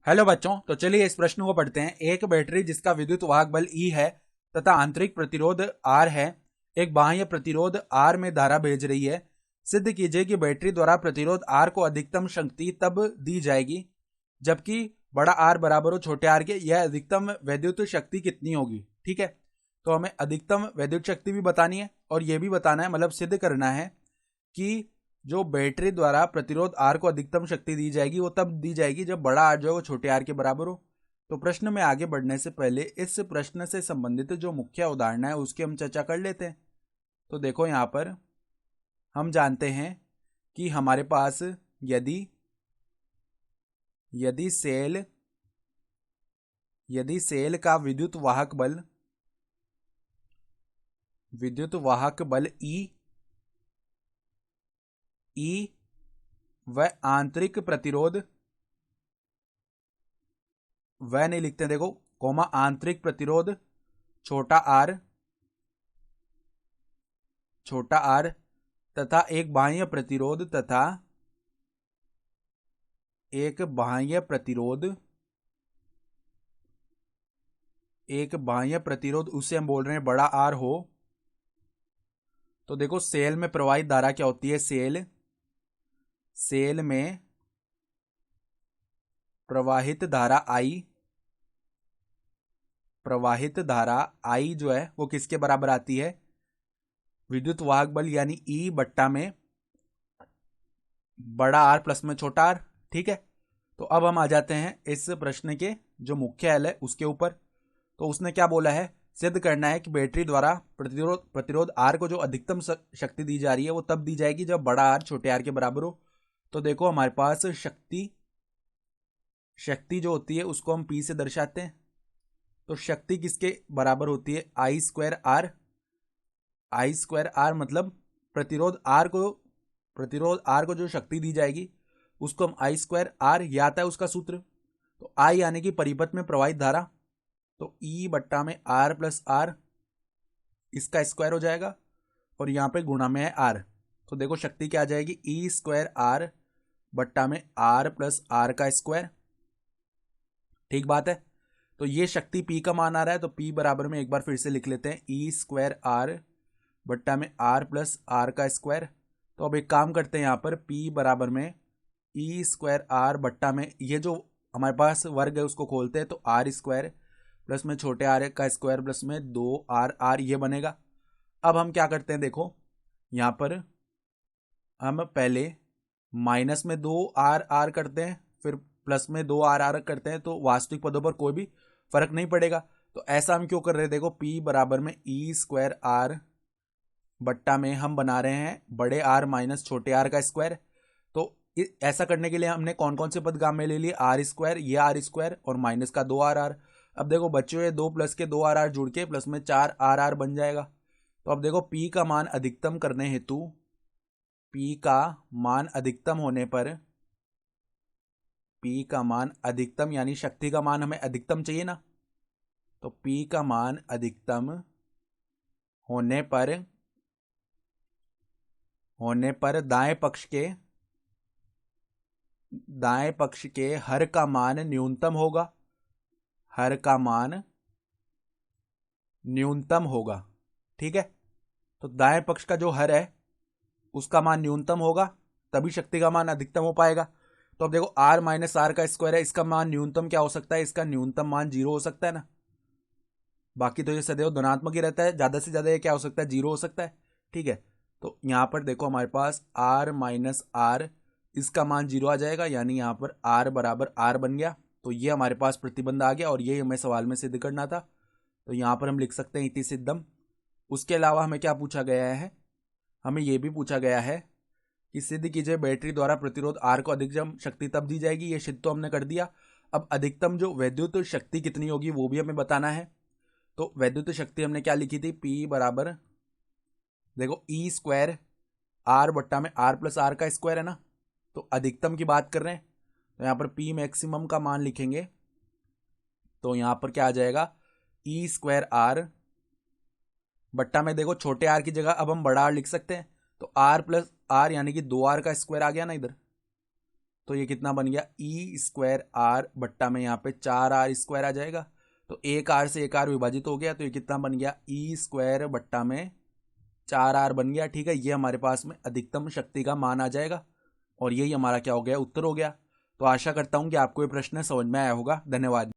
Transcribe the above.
Hello बच्चों, तो चलिए इस प्रश्न को पढ़ते हैं। एक बैटरी जिसका विद्युत वाहक बल E है तथा आंतरिक प्रतिरोध R है, एक बाह्य प्रतिरोध R में धारा भेज रही है। सिद्ध कीजिए कि बैटरी द्वारा प्रतिरोध R को अधिकतम शक्ति तब दी जाएगी जबकि बड़ा R बराबर हो छोटे R के। यह अधिकतम वैद्युत शक्ति कितनी होगी। ठीक है, तो हमें अधिकतम वैद्युत शक्ति भी बतानी है और यह भी बताना है, मतलब सिद्ध करना है कि जो बैटरी द्वारा प्रतिरोध आर को अधिकतम शक्ति दी जाएगी वो तब दी जाएगी जब बड़ा आर जो है वो छोटे आर के बराबर हो। तो प्रश्न में आगे बढ़ने से पहले इस प्रश्न से संबंधित जो मुख्य उदाहरण है उसकी हम चर्चा कर लेते हैं। तो देखो यहाँ पर हम जानते हैं कि हमारे पास यदि यदि सेल यदि सेल का विद्युत वाहक बल ई व आंतरिक प्रतिरोध, वह नहीं लिखते हैं, देखो कोमा आंतरिक प्रतिरोध छोटा आर तथा एक बाह्य प्रतिरोध उसे हम बोल रहे हैं बड़ा आर हो। तो देखो सेल में प्रवाहित धारा क्या होती है। सेल में प्रवाहित धारा आई जो है वो किसके बराबर आती है, विद्युत वाहक बल यानी ई बट्टा में बड़ा आर प्लस में छोटा आर। ठीक है, तो अब हम आ जाते हैं इस प्रश्न के जो मुख्य हल है उसके ऊपर। तो उसने क्या बोला है, सिद्ध करना है कि बैटरी द्वारा प्रतिरोध आर को जो अधिकतम शक्ति दी जा रही है वो तब दी जाएगी जब बड़ा आर छोटे आर के बराबर हो। तो देखो हमारे पास शक्ति जो होती है उसको हम पी से दर्शाते हैं। तो शक्ति किसके बराबर होती है, आई स्क्वायर आर मतलब प्रतिरोध आर को जो शक्ति दी जाएगी उसको हम I²R, यह आता है उसका सूत्र। तो आई यानी कि परिपथ में प्रवाहित धारा, तो ई बट्टा में आर प्लस आर, इसका स्क्वायर हो जाएगा और यहाँ पे गुणा में है आर। तो देखो शक्ति क्या आ जाएगी, E²R बट्टा में आर प्लस आर का स्क्वायर। ठीक बात है, तो ये शक्ति P का मान आ रहा है, तो P बराबर में एक बार फिर से लिख लेते हैं E²R बट्टा में आर प्लस आर का स्क्वायर। तो अब एक काम करते हैं, यहाँ पर P बराबर में E²R बट्टा में ये जो हमारे पास वर्ग है उसको खोलते हैं, तो R² प्लस में छोटे आर का स्क्वायर प्लस में 2RR ये बनेगा। अब हम क्या करते हैं, देखो यहाँ पर हम पहले माइनस में 2RR करते हैं फिर प्लस में 2RR करते हैं, तो वास्तविक पदों पर कोई भी फर्क नहीं पड़ेगा। तो ऐसा हम क्यों कर रहे हैं, देखो P बराबर में E²R बट्टा में हम बना रहे हैं बड़े आर माइनस छोटे आर का स्क्वायर। तो ऐसा करने के लिए हमने कौन कौन से पद काम में ले लिए, R², ये R² और माइनस का 2RR। अब देखो बच्चों ये 2 प्लस के 2RR जुड़ के प्लस में 4RR बन जाएगा। तो अब देखो P का मान अधिकतम करने हेतु, P का मान अधिकतम होने पर, P का मान अधिकतम यानी शक्ति का मान हमें अधिकतम चाहिए ना, तो P का मान अधिकतम होने पर दाएं पक्ष के हर का मान न्यूनतम होगा, ठीक है। तो दाएं पक्ष का जो हर है उसका मान न्यूनतम होगा तभी शक्ति का मान अधिकतम हो पाएगा। तो अब देखो R माइनस आर का स्क्वायर है, इसका मान न्यूनतम क्या हो सकता है, इसका न्यूनतम मान 0 हो सकता है ना। बाकी तो ये सदैव धनात्मक ही रहता है, ज्यादा से ज्यादा ये क्या हो सकता है, 0 हो सकता है। ठीक है, तो यहां पर देखो हमारे पास R माइनस आर, इसका मान 0 आ जाएगा, यानी यहां पर R बराबर R बन गया। तो ये हमारे पास प्रतिबंध आ गया और ये हमें सवाल में सिद्ध करना था। तो यहां पर हम लिख सकते हैं इति सिद्धम। उसके अलावा हमें क्या पूछा गया है, हमें यह भी पूछा गया है कि सिद्ध कीजिए बैटरी द्वारा प्रतिरोध आर को अधिकतम शक्ति तब दी जाएगी, ये सिद्ध तो हमने कर दिया। अब अधिकतम जो वैद्युत शक्ति कितनी होगी वो भी हमें बताना है। तो वैद्युत शक्ति हमने क्या लिखी थी, P बराबर देखो E²R बट्टा में आर प्लस आर का स्क्वायर है ना। तो अधिकतम की बात कर रहे हैं, तो यहाँ पर P मैक्सिमम का मान लिखेंगे, तो यहाँ पर क्या आ जाएगा, E²R बट्टा में देखो छोटे आर की जगह अब हम बड़ा आर लिख सकते हैं, तो R प्लस आर यानी कि 2R का स्क्वायर आ गया ना इधर। तो ये कितना बन गया, ई स्क्वायर आर बट्टा में यहाँ पे 4r² आ जाएगा। तो एक आर से एक आर विभाजित हो गया, तो ये कितना बन गया, ई स्क्वायर बट्टा में 4r बन गया। ठीक है, ये हमारे पास में अधिकतम शक्ति का मान आ जाएगा और यही हमारा क्या हो गया, उत्तर हो गया। तो आशा करता हूँ कि आपको ये प्रश्न समझ में आया होगा। धन्यवाद।